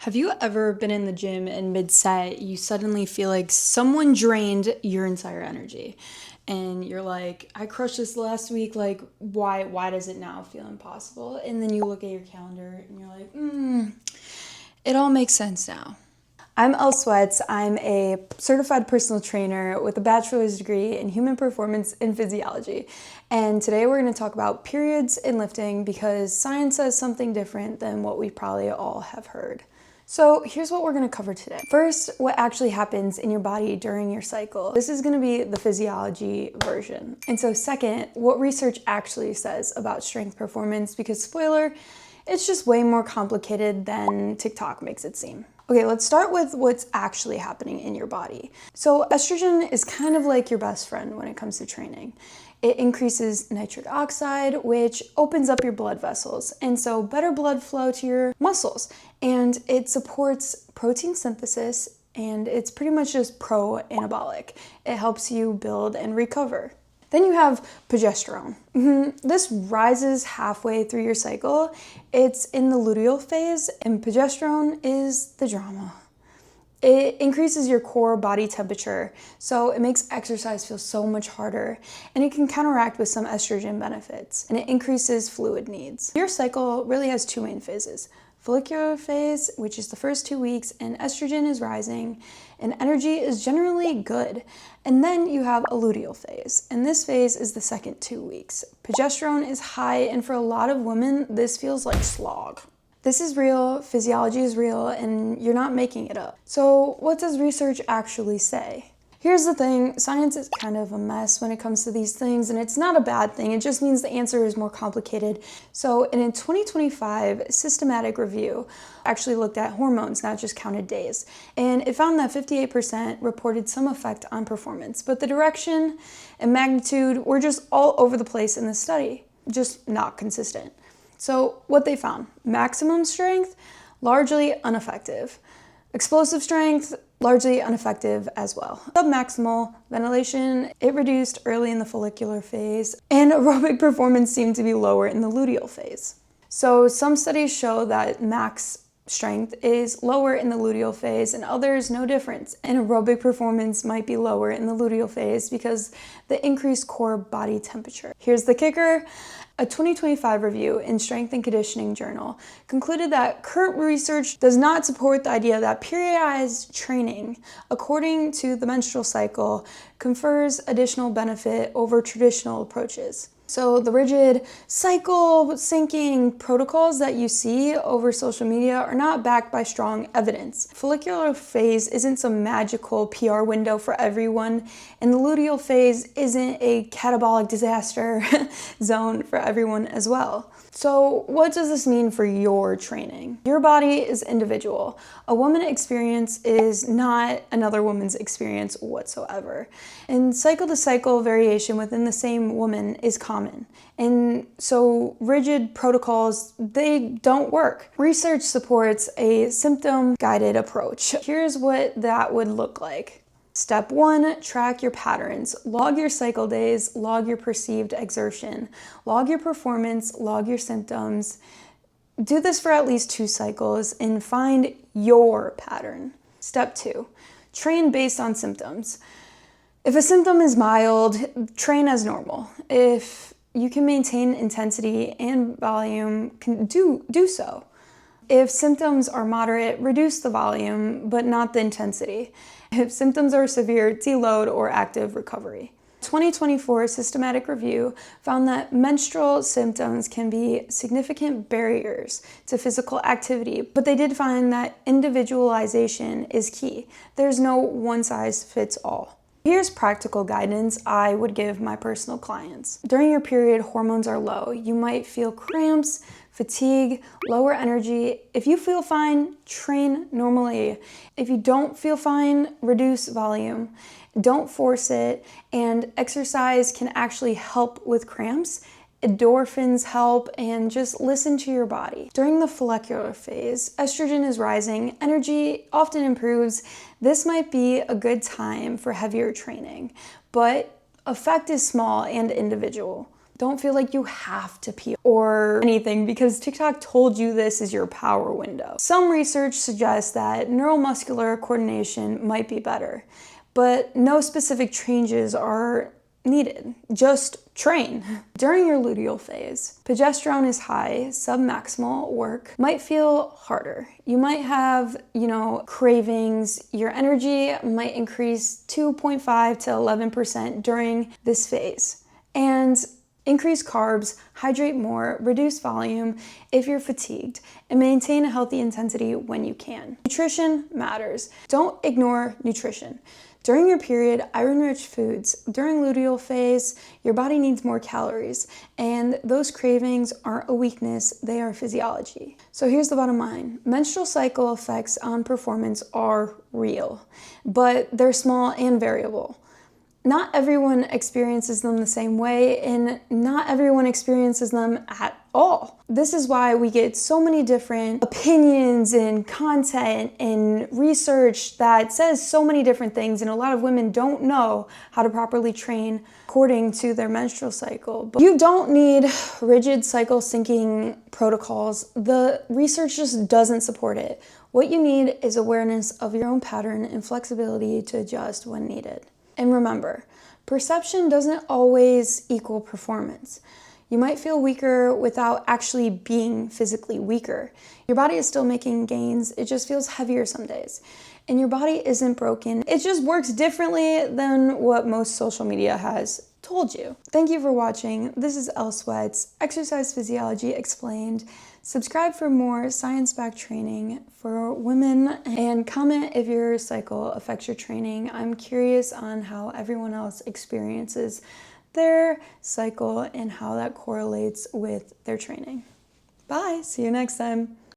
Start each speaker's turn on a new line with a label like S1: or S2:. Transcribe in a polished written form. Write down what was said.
S1: Have you ever been in the gym and mid-set, you suddenly feel like someone drained your entire energy? And you're like, I crushed this last week, like why does it now feel impossible? And then you look at your calendar and you're like, it all makes sense now. I'm Elle Sweats. I'm a certified personal trainer with a bachelor's degree in human performance and physiology. And today we're going to talk about periods in lifting because science says something different than what we probably all have heard. So here's what we're going to cover today. First, what actually happens in your body during your cycle. This is going to be the physiology version. And so second, what research actually says about strength performance, because spoiler, it's just way more complicated than TikTok makes it seem. Okay, let's start with what's actually happening in your body. So estrogen is kind of like your best friend when it comes to training. It increases nitric oxide, which opens up your blood vessels, and so better blood flow to your muscles. And it supports protein synthesis, and it's pretty much just pro-anabolic. It helps you build and recover. Then you have progesterone. This rises halfway through your cycle. It's in the luteal phase, and progesterone is the drama. It increases your core body temperature, so it makes exercise feel so much harder, and it can counteract with some estrogen benefits, and it increases fluid needs. Your cycle really has two main phases. Follicular phase, which is the first 2 weeks, and estrogen is rising, and energy is generally good. And then you have a luteal phase, and this phase is the second 2 weeks. Progesterone is high, and for a lot of women, this feels like slog. This is real, physiology is real, and you're not making it up. So what does research actually say? Here's the thing, science is kind of a mess when it comes to these things, and it's not a bad thing, it just means the answer is more complicated. So in a 2025 systematic review, actually looked at hormones, not just counted days, and it found that 58% reported some effect on performance, but the direction and magnitude were just all over the place in the study, just not consistent. So what they found, maximum strength, largely ineffective. Explosive strength, largely ineffective as well. Submaximal ventilation, it reduced early in the follicular phase, and aerobic performance seemed to be lower in the luteal phase. So some studies show that max strength is lower in the luteal phase, and others no difference. And aerobic performance might be lower in the luteal phase because the increased core body temperature. Here's the kicker. A 2025 review in Strength and Conditioning Journal concluded that current research does not support the idea that periodized training, according to the menstrual cycle, confers additional benefit over traditional approaches. So the rigid cycle syncing protocols that you see over social media are not backed by strong evidence. Follicular phase isn't some magical PR window for everyone, and the luteal phase isn't a catabolic disaster zone for everyone as well. So what does this mean for your training? Your body is individual. A woman's experience is not another woman's experience whatsoever. And cycle to cycle variation within the same woman is common. And so rigid protocols, they don't work. Research supports a symptom-guided approach. Here's what that would look like. Step 1, track your patterns. Log your cycle days, log your perceived exertion, log your performance, log your symptoms. Do this for at least 2 cycles and find your pattern. Step 2, train based on symptoms. If a symptom is mild, train as normal. If you can maintain intensity and volume, do so. If symptoms are moderate, reduce the volume, but not the intensity. If symptoms are severe, deload or active recovery. 2024 systematic review found that menstrual symptoms can be significant barriers to physical activity, but they did find that individualization is key. There's no one size fits all. Here's practical guidance I would give my personal clients. During your period, hormones are low. You might feel cramps, fatigue, lower energy. If you feel fine, train normally. If you don't feel fine, reduce volume. Don't force it, and exercise can actually help with cramps. Endorphins help, and just listen to your body. During the follicular phase, estrogen is rising, energy often improves. This might be a good time for heavier training, but effect is small and individual. Don't feel like you have to pee or anything because TikTok told you this is your power window. Some research suggests that neuromuscular coordination might be better, but no specific changes are needed. Just train. During your luteal phase, progesterone is high, submaximal work might feel harder. You might have, cravings. Your energy might increase 2.5 to 11% during this phase. And increase carbs, hydrate more, reduce volume if you're fatigued, and maintain a healthy intensity when you can. Nutrition matters. Don't ignore nutrition. During your period, iron-rich foods. During luteal phase, your body needs more calories, and those cravings aren't a weakness, they are physiology. So here's the bottom line. Menstrual cycle effects on performance are real, but they're small and variable. Not everyone experiences them the same way, and not everyone experiences them at all. This is why we get so many different opinions and content and research that says so many different things, and a lot of women don't know how to properly train according to their menstrual cycle. But you don't need rigid cycle syncing protocols. The research just doesn't support it. What you need is awareness of your own pattern and flexibility to adjust when needed. And remember, perception doesn't always equal performance. You might feel weaker without actually being physically weaker. Your body is still making gains, it just feels heavier some days. And your body isn't broken, it just works differently than what most social media has told you. Thank you for watching. This is Elle Sweats, Exercise Physiology Explained. Subscribe for more science-backed training for women, and comment if your cycle affects your training. I'm curious on how everyone else experiences their cycle and how that correlates with their training. Bye, see you next time.